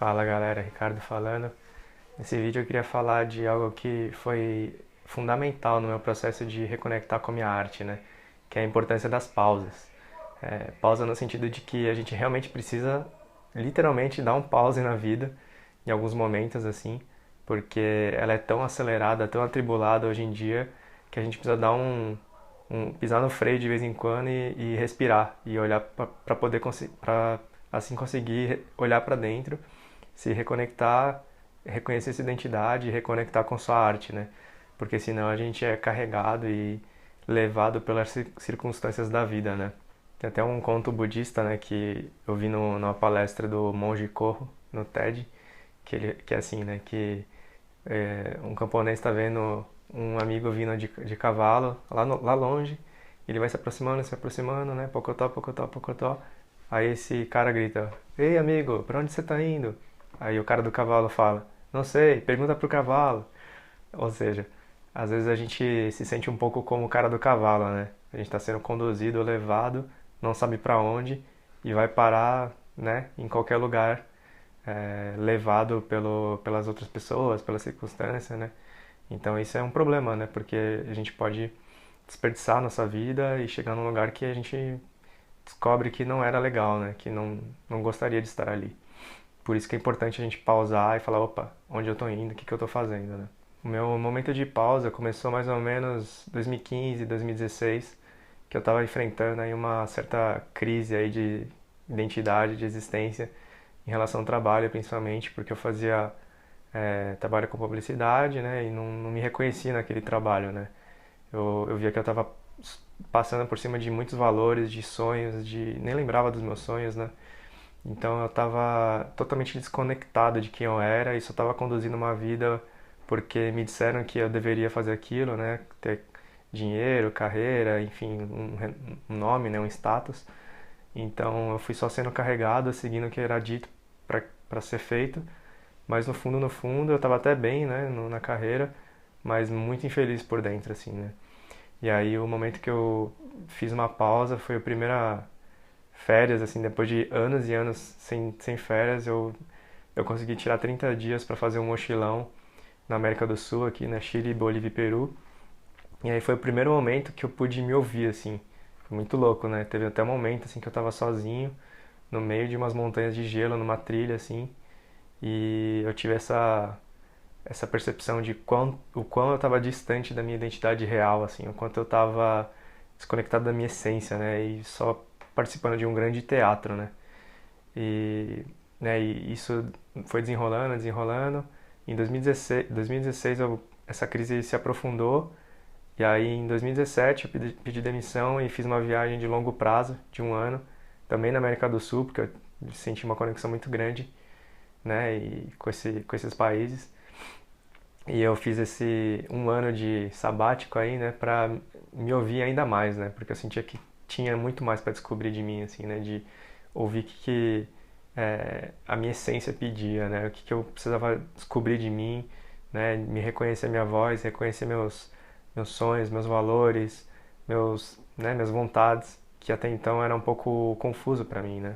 Fala galera, Ricardo falando. Nesse vídeo eu queria falar de algo que foi fundamental no meu processo de reconectar com a minha arte, né? Que é a importância das pausas. Pausa no sentido de que a gente realmente precisa literalmente dar um pause na vida, em alguns momentos assim, porque ela é tão acelerada, tão atribulada hoje em dia, que a gente precisa dar pisar no freio de vez em quando e respirar e olhar para poder para assim conseguir olhar para dentro, se reconectar, reconhecer essa identidade e reconectar com sua arte, né? Porque senão a gente é carregado e levado pelas circunstâncias da vida, né? Tem até um conto budista, né, que eu vi numa palestra do Monge Koho no TED, que é assim, né, que um camponês está vendo um amigo vindo de cavalo lá longe, ele vai se aproximando, né, pocotó, pocotó, pocotó. Aí esse cara grita: "Ei, amigo, para onde você está indo?" Aí o cara do cavalo fala: "Não sei, pergunta pro cavalo." Ou seja, às vezes a gente se sente um pouco como o cara do cavalo, né? A gente está sendo conduzido, levado, não sabe para onde e vai parar, né, em qualquer lugar, levado pelas outras pessoas, pela circunstância, né? Então isso é um problema, né? Porque a gente pode desperdiçar a nossa vida e chegar num lugar que a gente descobre que não era legal, né? Que não gostaria de estar ali. Por isso que é importante a gente pausar e falar: opa, onde eu tô indo, o que que eu tô fazendo, né? O meu momento de pausa começou mais ou menos 2015, 2016, que eu estava enfrentando aí uma certa crise aí de identidade, de existência em relação ao trabalho, principalmente, porque eu fazia trabalho com publicidade, né, e não me reconhecia naquele trabalho, né. Eu via que eu estava passando por cima de muitos valores, de sonhos, nem lembrava dos meus sonhos, né. Então eu estava totalmente desconectado de quem eu era e só estava conduzindo uma vida porque me disseram que eu deveria fazer aquilo, né? Ter dinheiro, carreira, enfim, um nome, né? Um status. Então eu fui só sendo carregado, seguindo o que era dito para ser feito. Mas no fundo, eu estava até bem, né? Na carreira, mas muito infeliz por dentro, assim, né? E aí o momento que eu fiz uma pausa foi a primeira férias, assim, depois de anos e anos sem férias, eu consegui tirar 30 dias para fazer um mochilão na América do Sul, aqui na Chile, Bolívia e Peru. E aí foi o primeiro momento que eu pude me ouvir, assim. Foi muito louco, né? Teve até um momento, assim, que eu tava sozinho, no meio de umas montanhas de gelo, numa trilha, assim. E eu tive essa percepção de o quão eu tava distante da minha identidade real, assim. O quanto eu tava desconectado da minha essência, né? E só participando de um grande teatro, né? E, e isso foi desenrolando, desenrolando. Em 2016 essa crise se aprofundou. E aí em 2017 eu pedi demissão e fiz uma viagem de longo prazo, de um ano, também na América do Sul, porque eu senti uma conexão muito grande, né, e com esses países. E eu fiz esse um ano de sabático aí, né, pra me ouvir ainda mais, né, porque eu sentia que tinha muito mais para descobrir de mim, assim, né, de ouvir o que a minha essência pedia, né, o que eu precisava descobrir de mim, né, me reconhecer minha voz, reconhecer meus sonhos, meus valores, minhas vontades, que até então era um pouco confuso para mim, né.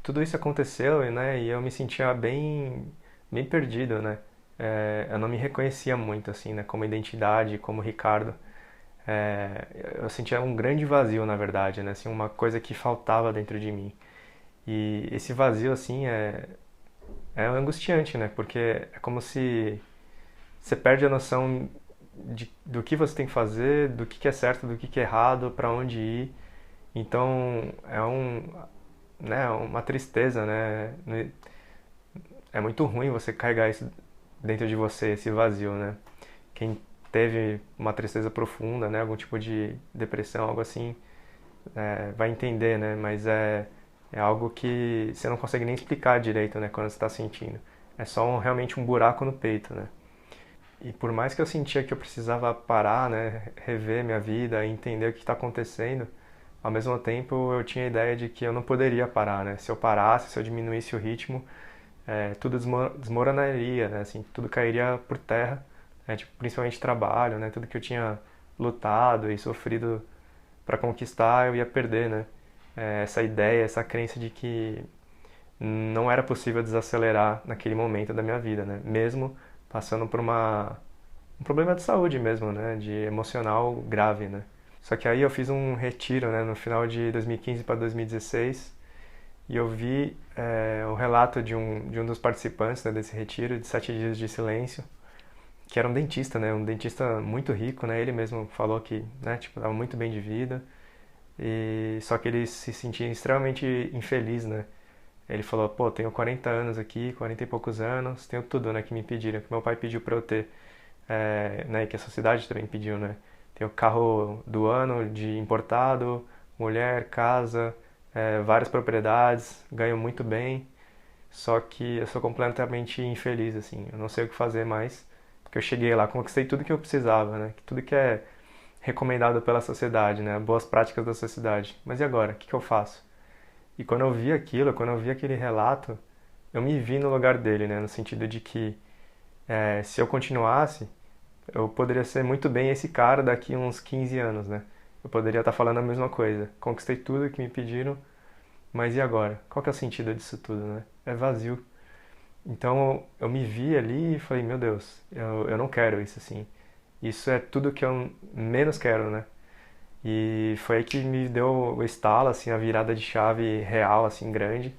Tudo isso aconteceu, né, e eu me sentia bem perdido, né. Eu não me reconhecia muito, assim, né, como identidade, como Ricardo. É, eu sentia um grande vazio, na verdade, né, assim, uma coisa que faltava dentro de mim. E esse vazio, assim, é angustiante, né, porque é como se você perde a noção do que você tem que fazer, do que é certo, do que é errado, para onde ir. Então, uma tristeza, né? É muito ruim você carregar isso dentro de você, esse vazio, né? Quem teve uma tristeza profunda, né? Algum tipo de depressão, algo assim, vai entender, né? Mas é algo que você não consegue nem explicar direito, né? Quando você está sentindo. É só realmente um buraco no peito, né? E por mais que eu sentia que eu precisava parar, né, rever minha vida, entender o que está acontecendo, ao mesmo tempo eu tinha a ideia de que eu não poderia parar, né? Se eu parasse, se eu diminuísse o ritmo, tudo desmoronaria, né? Assim, tudo cairia por terra, né? Tipo, principalmente trabalho, né? Tudo que eu tinha lutado e sofrido para conquistar, eu ia perder, né? Essa ideia, essa crença de que não era possível desacelerar naquele momento da minha vida, né? Mesmo passando por um problema de saúde mesmo, né? De emocional grave, né? Só que aí eu fiz um retiro, né? No final de 2015 para 2016 e eu vi o relato de um dos participantes, né, desse retiro de 7 dias de silêncio, que era um dentista, né? Um dentista muito rico, né? Ele mesmo falou que, né? Tipo, estava muito bem de vida e só que ele se sentia extremamente infeliz, né? Ele falou, pô, tenho 40 anos aqui, 40 e poucos anos, tenho tudo, né, que me pediram, que meu pai pediu pra eu ter, né, e que a sociedade também pediu, né? Tenho carro do ano de importado, mulher, casa, várias propriedades, ganho muito bem, só que eu sou completamente infeliz, assim, eu não sei o que fazer mais, porque eu cheguei lá, conquistei tudo que eu precisava, né? Tudo que é recomendado pela sociedade, né? Boas práticas da sociedade. Mas e agora? O que eu faço? E quando eu vi aquilo, quando eu vi aquele relato, eu me vi no lugar dele, né? No sentido de que se eu continuasse, eu poderia ser muito bem esse cara daqui uns 15 anos, né? Eu poderia estar falando a mesma coisa. Conquistei tudo que me pediram, mas e agora? Qual que é o sentido disso tudo, né? É vazio. Então eu me vi ali e falei, meu Deus, eu não quero isso assim. Isso é tudo que eu menos quero, né? E foi aí que me deu o estalo, assim, a virada de chave real, assim, grande,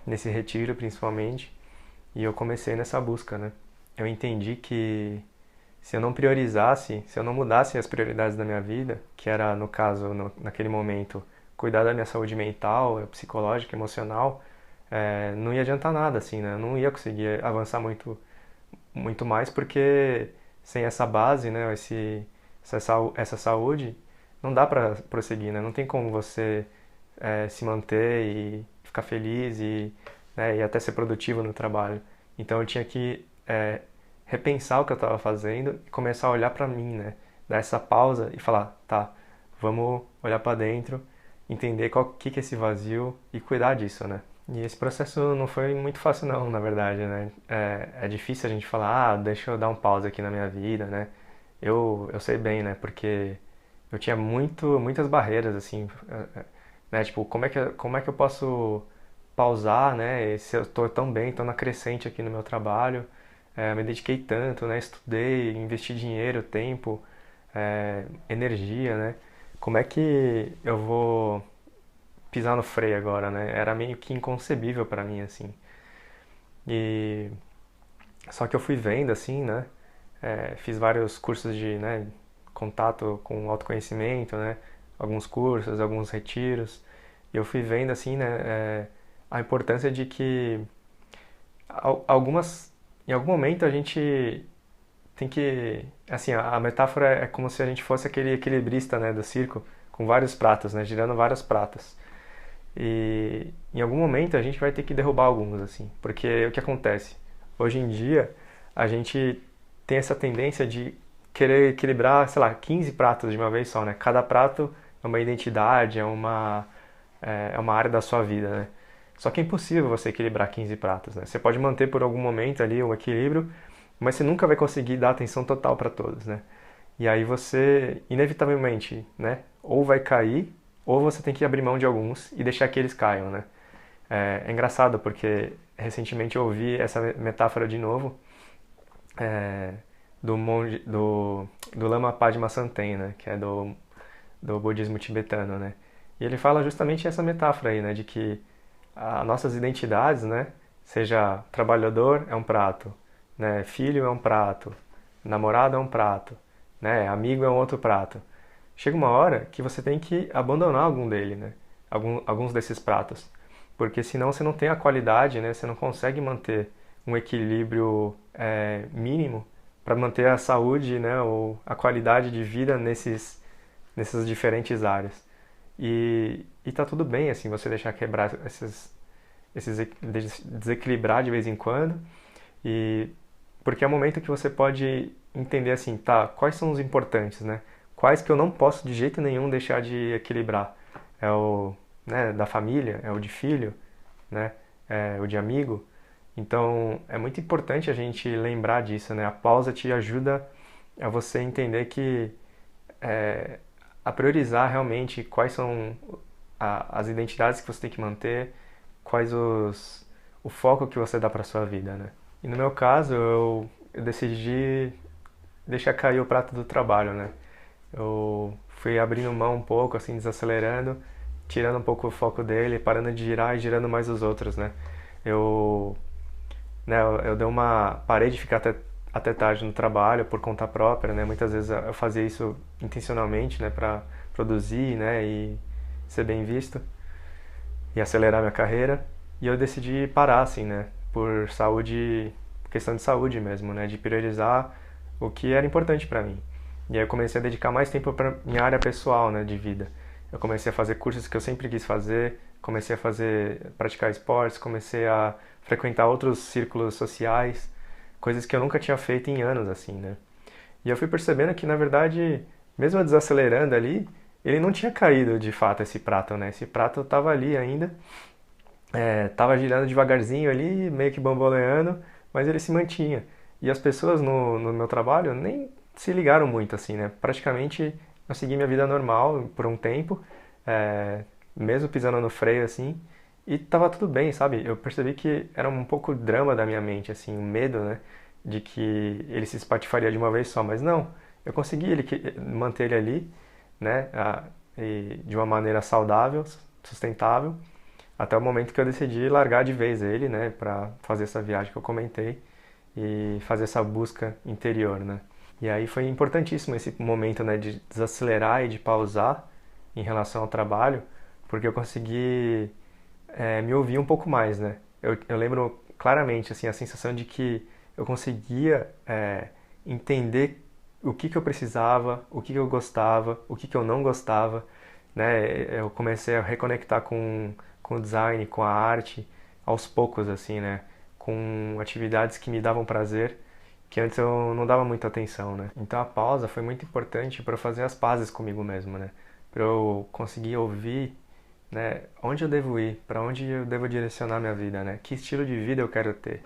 nesse retiro principalmente. E eu comecei nessa busca, né? Eu entendi que se eu não priorizasse, se eu não mudasse as prioridades da minha vida, que era, no caso, naquele momento, cuidar da minha saúde mental, psicológica, emocional, não ia adiantar nada, assim, né? Eu não ia conseguir avançar muito mais, porque sem essa base, né, essa saúde, não dá para prosseguir, né? Não tem como você se manter e ficar feliz né, e até ser produtivo no trabalho. Então eu tinha que repensar o que eu estava fazendo e começar a olhar para mim, né? Dar essa pausa e falar, tá, vamos olhar para dentro, entender qual que é esse vazio e cuidar disso, né? E esse processo não foi muito fácil não, na verdade, né? É difícil a gente falar, deixa eu dar um pause aqui na minha vida, né? Eu sei bem, né? Porque eu tinha muitas barreiras, assim, né? Tipo, como é que eu posso pausar, né? Se eu tô tão bem, tô na crescente aqui no meu trabalho, me dediquei tanto, né? Estudei, investi dinheiro, tempo, energia, né? Como é que eu vou pisar no freio agora, né? Era meio que inconcebível pra mim, assim. E só que eu fui vendo, assim, né? Fiz vários cursos de, né, contato com autoconhecimento, né? Alguns cursos, alguns retiros. E eu fui vendo, assim, né? A importância de que algumas, em algum momento a gente tem que, assim, a metáfora é como se a gente fosse aquele equilibrista, né, do circo, com vários pratos, né? Girando vários pratos. E em algum momento a gente vai ter que derrubar alguns, assim, porque o que acontece? Hoje em dia a gente tem essa tendência de querer equilibrar, sei lá, 15 pratos de uma vez só, né? Cada prato é uma identidade, é uma área da sua vida, né? Só que é impossível você equilibrar 15 pratos, né? Você pode manter por algum momento ali o equilíbrio, mas você nunca vai conseguir dar atenção total para todos, né? E aí você, inevitavelmente, né? Ou vai cair, ou você tem que abrir mão de alguns e deixar que eles caiam, né? É engraçado porque recentemente eu ouvi essa metáfora de novo do monge, do Lama Padma Santen, né? Que é do budismo tibetano, né? E ele fala justamente essa metáfora aí, né? De que as nossas identidades, né? Seja trabalhador é um prato, né? Filho é um prato, namorado é um prato, né? Amigo é um outro prato. Chega uma hora que você tem que abandonar algum dele, né? Alguns desses pratos, porque senão você não tem a qualidade, né? Você não consegue manter um equilíbrio mínimo para manter a saúde, né? Ou a qualidade de vida nessas diferentes áreas. E tá tudo bem, assim, você deixar quebrar desequilibrar de vez em quando, e porque é o momento que você pode entender assim, tá, quais são os importantes, né? Quais que eu não posso de jeito nenhum deixar de equilibrar? É o, né, da família, é o de filho, né? É o de amigo. Então, é muito importante a gente lembrar disso, né? A pausa te ajuda a você entender que a priorizar realmente quais são as identidades que você tem que manter, quais o foco que você dá para sua vida, né? E no meu caso, eu decidi deixar cair o prato do trabalho, né? Eu fui abrindo mão um pouco, assim, desacelerando, tirando um pouco o foco dele, parando de girar e girando mais os outros, né? Eu, eu dei uma parei de ficar até tarde no trabalho por conta própria, né? Muitas vezes eu fazia isso intencionalmente, né, para produzir, né, e ser bem visto e acelerar minha carreira. E eu decidi parar, assim, né, por saúde, questão de saúde mesmo, né, de priorizar o que era importante para mim. E aí eu comecei a dedicar mais tempo para minha área pessoal, né, de vida. Eu comecei a fazer cursos que eu sempre quis fazer, comecei a praticar esportes, comecei a frequentar outros círculos sociais, coisas que eu nunca tinha feito em anos, assim, né. E eu fui percebendo que, na verdade, mesmo eu desacelerando ali, ele não tinha caído de fato esse prato, né? Esse prato estava ali ainda, estava girando devagarzinho ali, meio que bamboleando, mas ele se mantinha. E as pessoas no meu trabalho nem se ligaram muito, assim, né? Praticamente eu segui minha vida normal por um tempo, é, mesmo pisando no freio, assim, e tava tudo bem, sabe? Eu percebi que era um pouco drama da minha mente, assim, o medo, né? De que ele se espatifaria de uma vez só, mas não. Eu consegui manter ele ali, né? E de uma maneira saudável, sustentável, até o momento que eu decidi largar de vez ele, né? Pra fazer essa viagem que eu comentei e fazer essa busca interior, né? E aí foi importantíssimo esse momento, né, de desacelerar e de pausar em relação ao trabalho, porque eu consegui me ouvir um pouco mais, né? Eu lembro claramente, assim, a sensação de que eu conseguia entender o que eu precisava, o que eu gostava, o que eu não gostava, né? Eu comecei a reconectar com o design, com a arte, aos poucos, assim, né? Com atividades que me davam prazer, que antes eu não dava muita atenção, né? Então a pausa foi muito importante para eu fazer as pazes comigo mesmo, né? Para eu conseguir ouvir, né, onde eu devo ir, para onde eu devo direcionar minha vida, né? Que estilo de vida eu quero ter.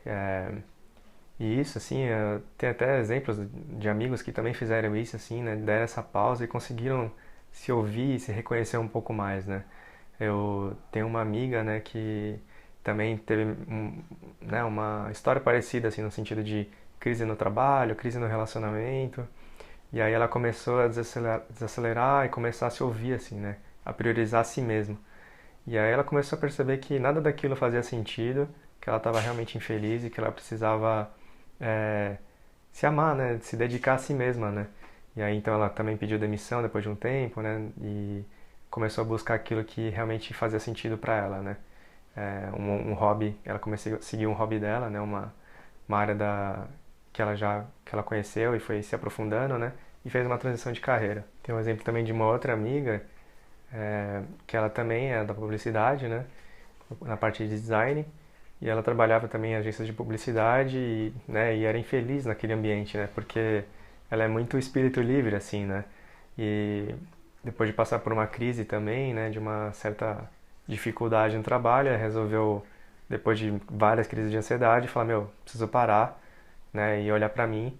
É, e isso, assim, tem até exemplos de amigos que também fizeram isso, assim, né? Deram essa pausa e conseguiram se ouvir e se reconhecer um pouco mais, né? Eu tenho uma amiga, né, que também teve né, uma história parecida, assim, no sentido de crise no trabalho, crise no relacionamento. E aí ela começou a desacelerar e começar a se ouvir, assim, né? A priorizar a si mesma. E aí ela começou a perceber que nada daquilo fazia sentido, que ela estava realmente infeliz e que ela precisava é, se amar, né? Se dedicar a si mesma, né? E aí então ela também pediu demissão depois de um tempo, né? E começou a buscar aquilo que realmente fazia sentido para ela, né? Um hobby, ela começou a seguir um hobby dela, né? Uma área que ela conheceu e foi se aprofundando, né? E fez uma transição de carreira. Tem um exemplo também de uma outra amiga que ela também é da publicidade, né? Na parte de design. E ela trabalhava também em agências de publicidade e, né, e era infeliz naquele ambiente, né? Porque ela é muito espírito livre, assim, né? E depois de passar por uma crise também, né? De uma certa dificuldade no trabalho, ela resolveu, depois de várias crises de ansiedade, falar, meu, preciso parar, né? E olhar pra mim.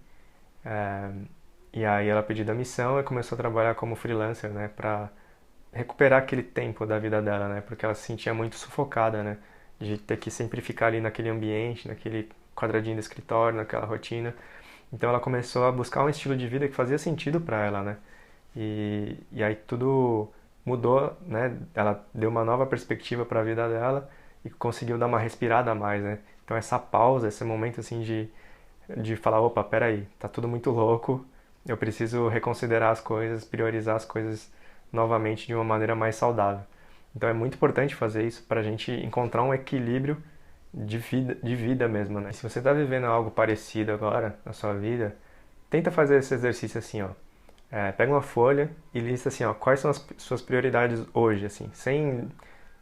É, e aí ela pediu demissão e começou a trabalhar como freelancer, né? Pra recuperar aquele tempo da vida dela, né? Porque ela se sentia muito sufocada, né? De ter que sempre ficar ali naquele ambiente, naquele quadradinho do escritório, naquela rotina. Então ela começou a buscar um estilo de vida que fazia sentido para ela, né? E aí tudo mudou, né? Ela deu uma nova perspectiva para a vida dela e conseguiu dar uma respirada a mais, né? Então essa pausa, esse momento assim de falar, opa, peraí, tá tudo muito louco, eu preciso reconsiderar as coisas, priorizar as coisas novamente de uma maneira mais saudável. Então é muito importante fazer isso para a gente encontrar um equilíbrio de vida mesmo, né? E se você está vivendo algo parecido agora na sua vida, tenta fazer esse exercício assim, ó. Pega uma folha e lista assim, ó, quais são as suas prioridades hoje, assim,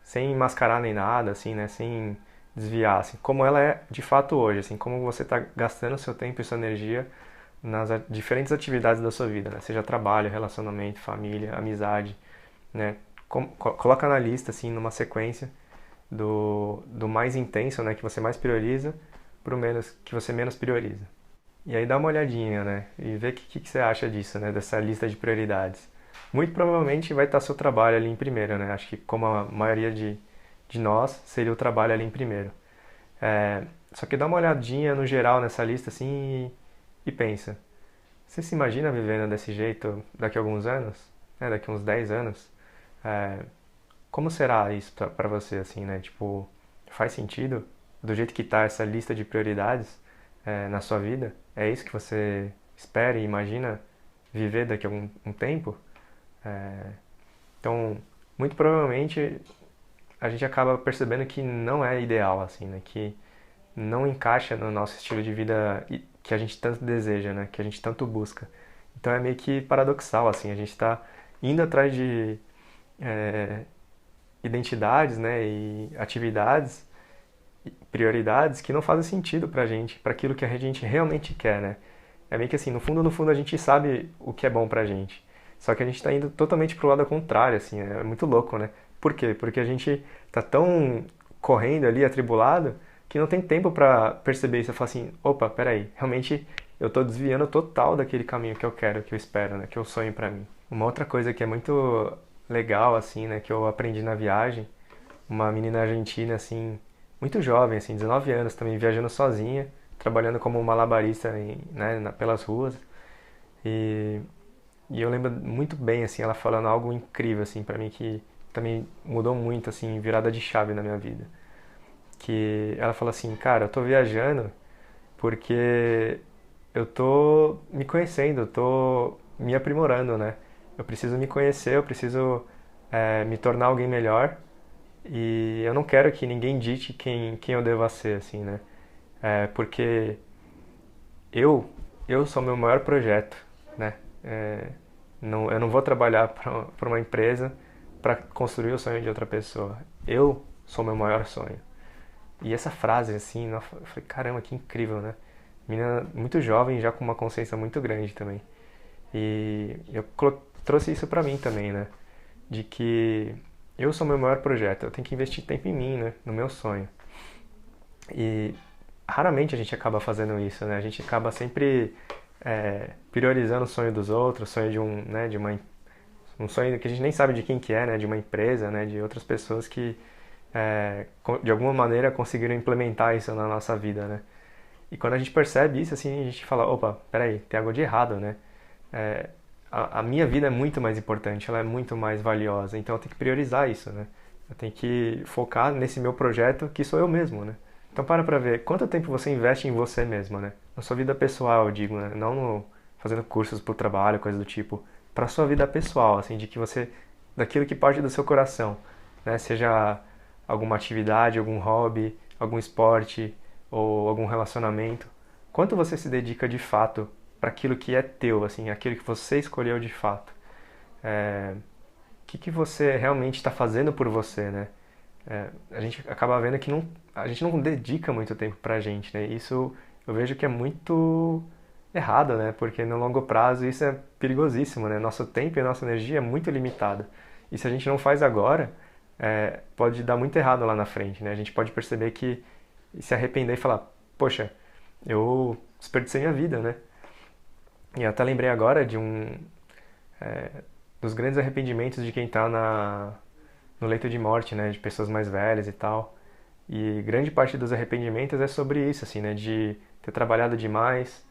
sem mascarar nem nada, assim, né? Sem desviar, assim, como ela é de fato hoje, assim, como você está gastando seu tempo e sua energia nas diferentes atividades da sua vida, né? Seja trabalho, relacionamento, família, amizade, né? Coloca na lista, assim, numa sequência do mais intenso, né, que você mais prioriza, pro menos que você menos prioriza. E aí dá uma olhadinha, né, e vê o que você acha disso, né, dessa lista de prioridades. Muito provavelmente vai estar seu trabalho ali em primeiro, né? Acho que como a maioria de nós, seria o trabalho ali em primeiro. Só que dá uma olhadinha no geral nessa lista assim e pensa, você se imagina vivendo desse jeito daqui a alguns anos? Né? Daqui a uns 10 anos? É, como será isso pra você, assim, né? Tipo, faz sentido do jeito que tá essa lista de prioridades na sua vida? É isso que você espera e imagina viver daqui a um tempo? Então, muito provavelmente a gente acaba percebendo que não é ideal, assim, né? Que não encaixa no nosso estilo de vida que a gente tanto deseja, né? Que a gente tanto busca. Então é meio que paradoxal, assim, a gente está indo atrás de é, identidades, né? E atividades, prioridades que não fazem sentido pra gente, para aquilo que a gente realmente quer, né? É meio que assim, no fundo a gente sabe o que é bom pra gente. Só que a gente tá indo totalmente pro lado contrário, assim, é muito louco, né? Por quê? Porque a gente tá tão correndo ali, atribulado, que não tem tempo pra perceber isso. Eu falo assim, opa, peraí, realmente eu tô desviando total daquele caminho que eu quero, que eu espero, né? Que eu sonho pra mim. Uma outra coisa que é muito legal, assim, né? Que eu aprendi na viagem, uma menina argentina, assim, muito jovem, assim, 19 anos também, viajando sozinha, trabalhando como malabarista né, pelas ruas. E, e eu lembro muito bem, assim, ela falando algo incrível, assim, pra mim, que também mudou muito, assim, virada de chave na minha vida. Que ela falou assim, cara, eu tô viajando porque eu tô me conhecendo, eu tô me aprimorando, né? Eu preciso me conhecer, eu preciso me tornar alguém melhor e eu não quero que ninguém dite quem eu devo ser, assim, né? Porque eu, eu sou meu maior projeto, né? É, não, eu não vou trabalhar para uma empresa para construir o sonho de outra pessoa. Eu sou meu maior sonho. E essa frase, assim, eu falei, caramba, que incrível, né? Menina muito jovem, já com uma consciência muito grande também. E eu trouxe isso pra mim também, né? De que eu sou meu maior projeto, eu tenho que investir tempo em mim, né? No meu sonho. E raramente a gente acaba fazendo isso, né? A gente acaba sempre priorizando o sonho dos outros, o sonho de né, um sonho que a gente nem sabe de quem que é, né? De uma empresa, né? De outras pessoas que de alguma maneira conseguiram implementar isso na nossa vida, né? E quando a gente percebe isso, assim, a gente fala, opa, peraí, tem algo de errado, né? É, a minha vida é muito mais importante, ela é muito mais valiosa, então eu tenho que priorizar isso, né? Eu tenho que focar nesse meu projeto que sou eu mesmo, né? Então para ver quanto tempo você investe em você mesmo, né? Na sua vida pessoal, eu digo, né? Não fazendo cursos pro trabalho, coisa do tipo, para sua vida pessoal, assim, de que você daquilo que parte do seu coração, né? Seja alguma atividade, algum hobby, algum esporte ou algum relacionamento. Quanto você se dedica de fato para aquilo que é teu, assim, aquilo que você escolheu de fato? Que você realmente está fazendo por você, né? A gente acaba vendo que a gente não dedica muito tempo pra gente, né? Isso eu vejo que é muito errado, né? Porque no longo prazo isso é perigosíssimo, né? Nosso tempo e nossa energia é muito limitada. E se a gente não faz agora, pode dar muito errado lá na frente, né? A gente pode perceber que e se arrepender e falar, poxa, eu desperdicei minha vida, né? E eu até lembrei agora de dos grandes arrependimentos de quem está no leito de morte, né? De pessoas mais velhas e tal. E grande parte dos arrependimentos é sobre isso, assim, né? De ter trabalhado demais,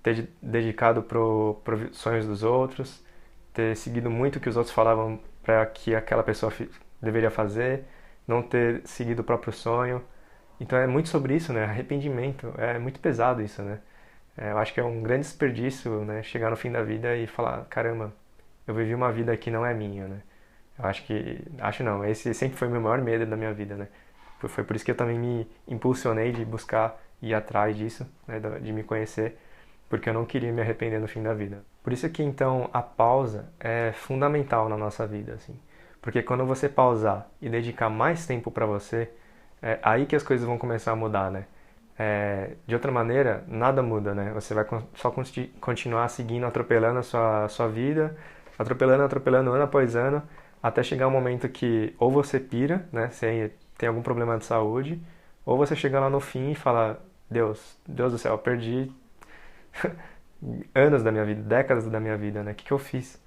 ter dedicado pro sonhos dos outros, ter seguido muito o que os outros falavam para que aquela pessoa deveria fazer, não ter seguido o próprio sonho. Então é muito sobre isso, né? Arrependimento. É muito pesado isso, né? Eu acho que é um grande desperdício, né? Chegar no fim da vida e falar, caramba, eu vivi uma vida que não é minha, né? Eu acho que, acho não, esse sempre foi o meu maior medo da minha vida, né? Foi por isso que eu também me impulsionei de buscar ir atrás disso, né? De me conhecer, porque eu não queria me arrepender no fim da vida. Por isso que então a pausa é fundamental na nossa vida, assim. Porque quando você pausar e dedicar mais tempo para você, é aí que as coisas vão começar a mudar, né? De outra maneira, nada muda, né? Você vai só continuar seguindo, atropelando a sua vida, atropelando, atropelando ano após ano, até chegar um momento que ou você pira, né? Você tem algum problema de saúde, ou você chega lá no fim e fala, Deus do céu, eu perdi anos da minha vida, décadas da minha vida, né? O que que eu fiz?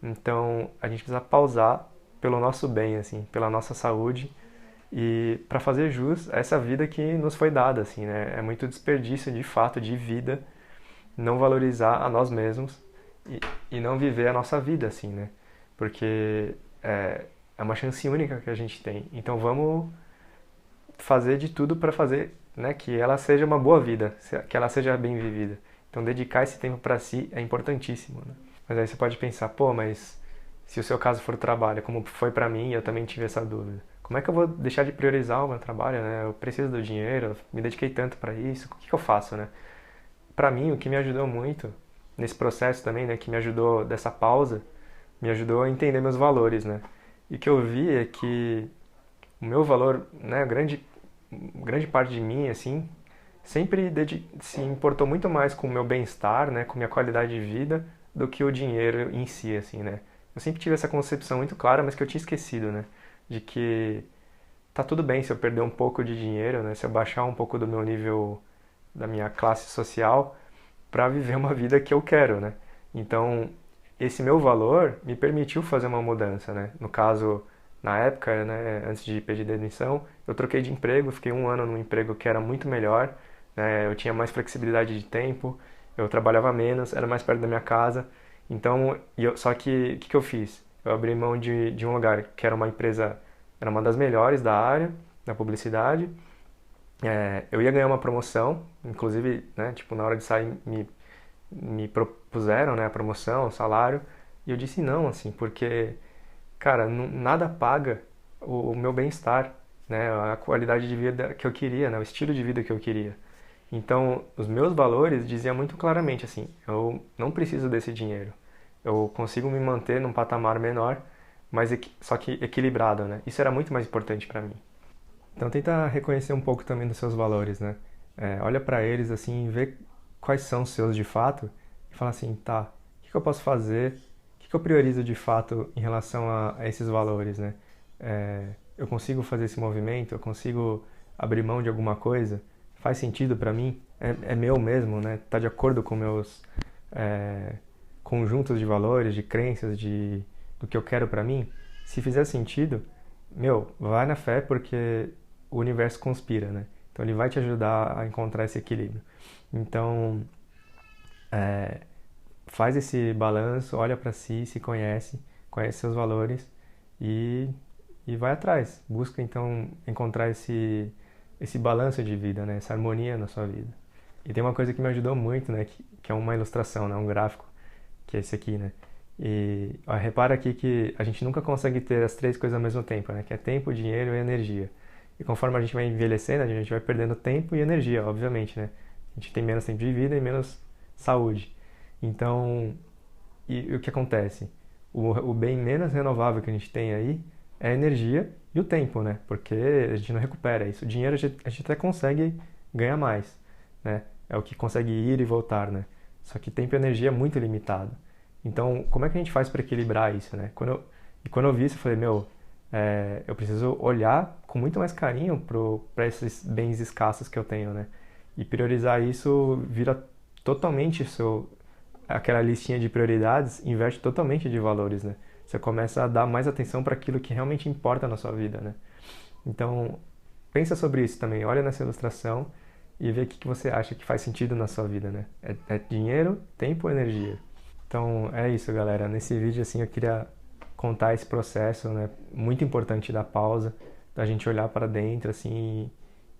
Então, a gente precisa pausar pelo nosso bem, assim, pela nossa saúde, e para fazer jus a essa vida que nos foi dada, assim, né? É muito desperdício de fato de vida não valorizar a nós mesmos e, e não viver a nossa vida, assim, né? Porque é uma chance única que a gente tem. Então vamos fazer de tudo para fazer, né, que ela seja uma boa vida, que ela seja bem vivida. Então dedicar esse tempo para si é importantíssimo, né? Mas aí você pode pensar, pô, mas se o seu caso for o trabalho, como foi para mim, eu também tive essa dúvida. Como é que eu vou deixar de priorizar o meu trabalho, né? Eu preciso do dinheiro, eu me dediquei tanto para isso, o que que eu faço, né? Para mim, o que me ajudou muito nesse processo também, né, que me ajudou dessa pausa, me ajudou a entender meus valores, né? E o que eu vi é que o meu valor, né, grande parte de mim, assim, sempre se importou muito mais com o meu bem-estar, né, com minha qualidade de vida, do que o dinheiro em si, assim, né? Eu sempre tive essa concepção muito clara, mas que eu tinha esquecido, né? De que tá tudo bem se eu perder um pouco de dinheiro, né? Se eu baixar um pouco do meu nível, da minha classe social, para viver uma vida que eu quero, né? Então, esse meu valor me permitiu fazer uma mudança, né? No caso, na época, né, antes de pedir demissão, eu troquei de emprego, fiquei um ano num emprego que era muito melhor, né? Eu tinha mais flexibilidade de tempo, eu trabalhava menos, era mais perto da minha casa. Então, só que o que eu fiz? Eu abri mão de um lugar que era uma empresa, era uma das melhores da área, da publicidade. Eu ia ganhar uma promoção, inclusive, né, tipo, na hora de sair me propuseram, né, a promoção, o salário, e eu disse não, assim, porque, cara, nada paga o meu bem-estar, né, a qualidade de vida que eu queria, né, o estilo de vida que eu queria. Então, os meus valores diziam muito claramente assim, eu não preciso desse dinheiro. Eu consigo me manter num patamar menor, mas só que equilibrado, né? Isso era muito mais importante para mim. Então tenta reconhecer um pouco também dos seus valores, né? Olha para eles assim, vê quais são os seus de fato e fala assim, tá, o que que eu posso fazer? O que que eu priorizo de fato em relação a esses valores, né? Eu consigo fazer esse movimento? Eu consigo abrir mão de alguma coisa? Faz sentido para mim? É meu mesmo, né? Tá de acordo com meus é, conjuntos de valores, de crenças, do que eu quero para mim? Se fizer sentido, meu, vai na fé porque o universo conspira, né? Então ele vai te ajudar a encontrar esse equilíbrio. Então, é, faz esse balanço, olha para si, se conhece, conhece seus valores e, e vai atrás. Busca então encontrar esse balanço de vida, né? Essa harmonia na sua vida. E tem uma coisa que me ajudou muito, né? Que é uma ilustração, né? Um gráfico, que é esse aqui, né? E ó, repara aqui que a gente nunca consegue ter as três coisas ao mesmo tempo, né? Que é tempo, dinheiro e energia. E conforme a gente vai envelhecendo, a gente vai perdendo tempo e energia, obviamente, né? A gente tem menos tempo de vida e menos saúde. Então, e o que acontece? O bem menos renovável que a gente tem aí é a energia e o tempo, né? Porque a gente não recupera isso. O dinheiro a gente até consegue ganhar mais, né? É o que consegue ir e voltar, né? Só que tempo e energia é muito limitado. Então, como é que a gente faz para equilibrar isso, né? Quando eu vi isso, eu falei, meu, eu preciso olhar com muito mais carinho para esses bens escassos que eu tenho, né? E priorizar isso vira totalmente aquela listinha de prioridades, inverte totalmente de valores, né? Você começa a dar mais atenção para aquilo que realmente importa na sua vida, né? Então, pensa sobre isso também, olha nessa ilustração e vê o que você acha que faz sentido na sua vida, né? É dinheiro, tempo ou energia? Então é isso, galera. Nesse vídeo assim eu queria contar esse processo, né, muito importante da pausa, da gente olhar para dentro assim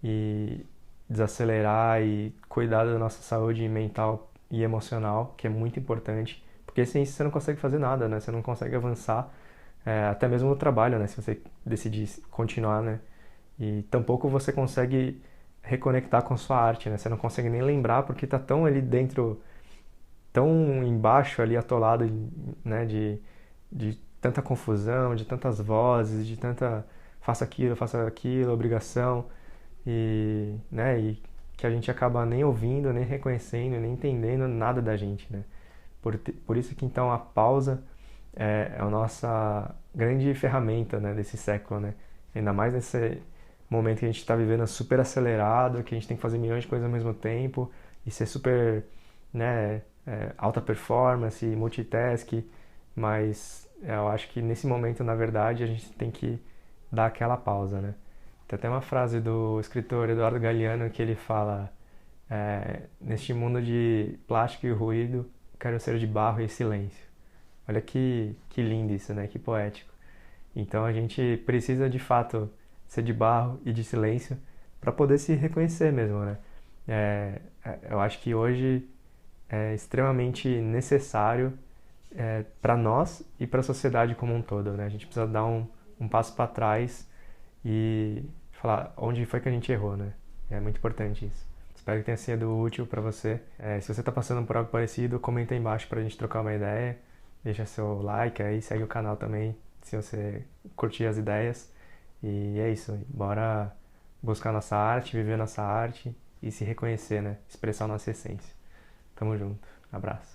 e desacelerar e cuidar da nossa saúde mental e emocional, que é muito importante, porque sem isso você não consegue fazer nada, né? Você não consegue avançar, até mesmo no trabalho, né? Se você decidir continuar, né? E tampouco você consegue reconectar com sua arte, né? Você não consegue nem lembrar porque tá tão ali dentro, tão embaixo ali, atolado, né, de tanta confusão, de tantas vozes, de tanta faça aquilo, obrigação, e que a gente acaba nem ouvindo, nem reconhecendo, nem entendendo nada da gente, né? Por isso que então a pausa é a nossa grande ferramenta, né, desse século, né? Ainda mais nesse momento que a gente está vivendo super acelerado, que a gente tem que fazer milhões de coisas ao mesmo tempo e ser super, né, alta performance, multitask, mas eu acho que nesse momento, na verdade, a gente tem que dar aquela pausa, né? Tem até uma frase do escritor Eduardo Galeano que ele fala: neste mundo de plástico e ruído, quero ser de barro e silêncio. Olha que lindo isso, né? Que poético. Então a gente precisa de fato ser de barro e de silêncio para poder se reconhecer mesmo, né? Eu acho que hoje é extremamente necessário para nós e para a sociedade como um todo, né? A gente precisa dar um passo para trás e falar onde foi que a gente errou, né? É muito importante isso. Espero que tenha sido útil para você. Se você está passando por algo parecido, comenta aí embaixo para a gente trocar uma ideia. Deixa seu like aí, segue o canal também, se você curtir as ideias. E é isso, bora buscar nossa arte, viver nossa arte e se reconhecer, né? Expressar nossa essência. Tamo junto. Abraço.